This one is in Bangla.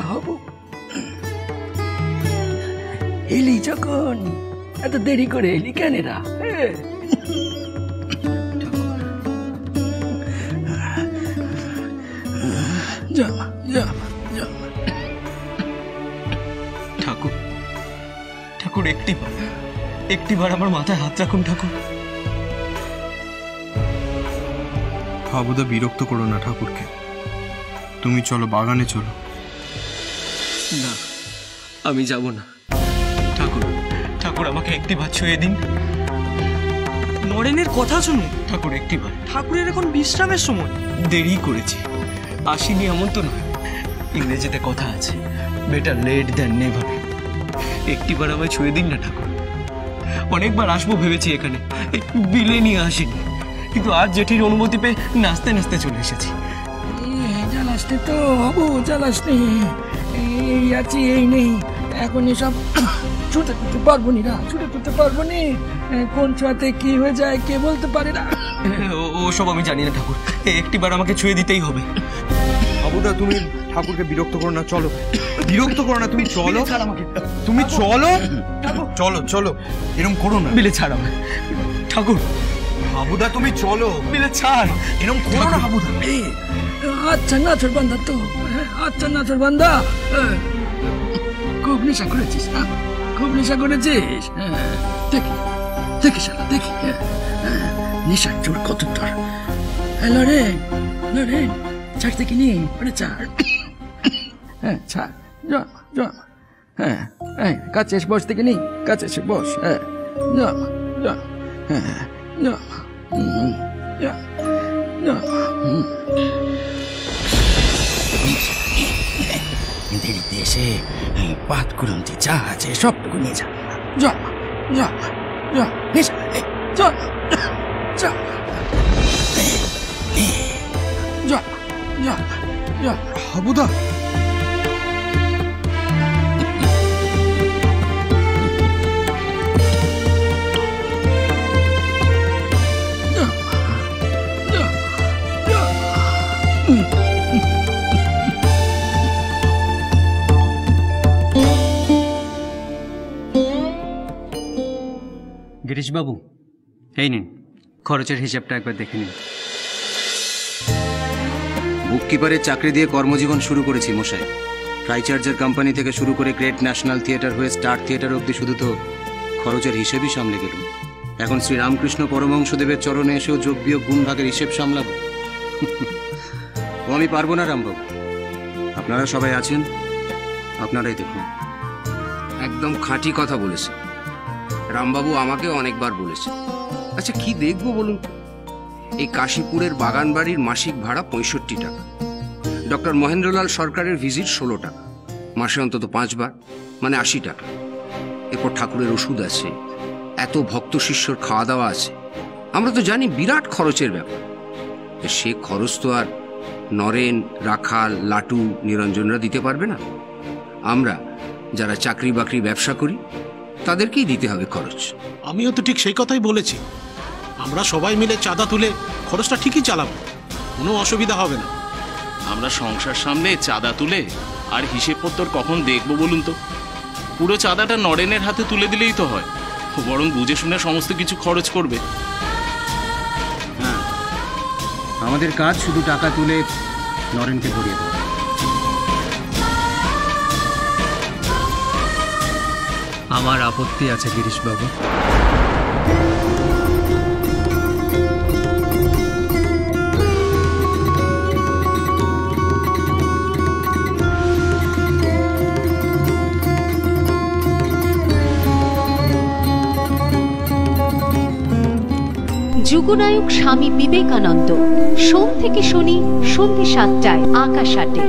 হব। এলি যখন, এত দেরি করে এলি কেন রা? ঠাকুর, ঠাকুর একটিবার আমার মাথায় হাত রাখুন ঠাকুর। হাবুদা, বিরক্ত করো না ঠাকুরকে। তুমি চলো, বাগানে চলো। না, আমি যাব না। ঠাকুর, ঠাকুর আমাকে একটিবার ছুঁয়ে দিন। নরেনের কথা শুনুন ঠাকুর, একটিবার। ঠাকুরের এখন বিশ্রামের সময়। দেরি করেছি, আসিনি এমন তো নয়। ইংরেজিতে কথা আছে, বেটার লেট দ্যান নেভার। একটিবার আমায় ছুঁয়ে দিন না ঠাকুর। অনেকবার আসবো ভেবেছি এখানে, বিলে নিয়ে আসিনি, কিন্তু আজ জেঠির অনুমতি পেয়ে নাচতে নাচতে চলে এসেছি। জ্বালাসনি তো হবো, জ্বালাসনি। এই আছি, এই নেই, এখন এসব ছুটে তুলতে পারবো নি, ছুটে তুলতে পারবো নি। কোন ছোঁয়াতে কি হয়ে যায় কে বলতে পারে না। ও সব আমি জানি না ঠাকুর, একটিবার আমাকে ছুঁয়ে দিতেই হবে। হাবুদা, তুমি ঠাকুরকে বিরক্ত করো না, চলো। বিরক্ত করো না, তুমি চলো। তুমি চলো, চলো চলো, এরকম করো না। বিলে ছাড় আমায় ঠাকুর। হাবুদা, তুমি চলো। বিলে ছাড়, এরকম করো না হাবুদা। আচ্ছা নাচর বান্ধা তো, আচ্ছা নাচর বান্ধা। খুব নেশা করেছিস, খুব নেশা করেছিস। দেখি দেখি শালা, দেখি নেশার জোর কত তোর। লরেন, লরেন, ছাড় দেখিনি, ওরে ছাড়। হ্যাঁ ছাড়, জ। হ্যাঁ, কাছে এসে বস দেখিনি, কাছে এসে বস। হ্যাঁ, দেরিতে এসে পাত কুরন্তি যা আছে সবটুকু নিয়ে যা। হাবুদা, গিরিশবাবু, এই নিন, খরচের হিসাবটা একবার দেখে নিন। বুককিপারের চাকরি দিয়ে কর্মজীবন শুরু করেছি মশাই। ফ্রাইচার্জার কোম্পানি থেকে শুরু করে গ্রেট ন্যাশনাল থিয়েটার হয়ে স্টার থিয়েটার অবধি শুধু তো খরচের হিসেবই সামলে গেলুম। এখন শ্রীরামকৃষ্ণ পরমহংসদেবের চরণে এসেও যোগ বিয়োগ গুণ ভাগের হিসেব সামলাবো। ও আমি পারবো না রামবাবু। আপনারা সবাই আছেন, আপনারাই দেখুন। একদম খাঁটি কথা বলেছে রামবাবু, আমাকে অনেকবার বলেছে। আচ্ছা কি দেখবো বলুন? এই কাশীপুরের বাগান বাড়ির মাসিক ভাড়া 65 টাকা, ডক্টর মহেন্দ্রলাল সরকারের ভিজিট 16 টাকা, মাসে অন্তত 5 বার, মানে 80 টাকা। এরপর ঠাকুরের ওষুধ আছে, এত ভক্ত শিষ্যর খাওয়া দাওয়া আছে। আমরা তো জানি বিরাট খরচের ব্যাপার। সে খরচ তো আর নরেন, রাখাল, লাটু, নিরঞ্জনরা দিতে পারবে না। আমরা যারা চাকরি বাকরি ব্যবসা করি তাদেরকেই দিতে হবে খরচ। আমিও তো ঠিক সেই কথাই বলেছি। আমরা সবাই মিলে চাঁদা তুলে খরচটা ঠিকই চালাবো, কোনো অসুবিধা হবে না। আমরা সংসার সামনে চাঁদা তুলে আর হিসেবপত্র কখন দেখবো বলুন তো? পুরো চাঁদাটা নরেনের হাতে তুলে দিলেই তো হয়, বরং বুঝে শুনে সমস্ত কিছু খরচ করবে। হ্যাঁ, আমাদের কাজ শুধু টাকা তুলে নরেনকে ধরিয়ে দেওয়া। আমার আপত্তি আছে গিরিশবাবু। যুগনায়ক স্বামী বিবেকানন্দ, সোম থেকে শনি সন্ধ্যে 7টায় আকাশ 8-এ।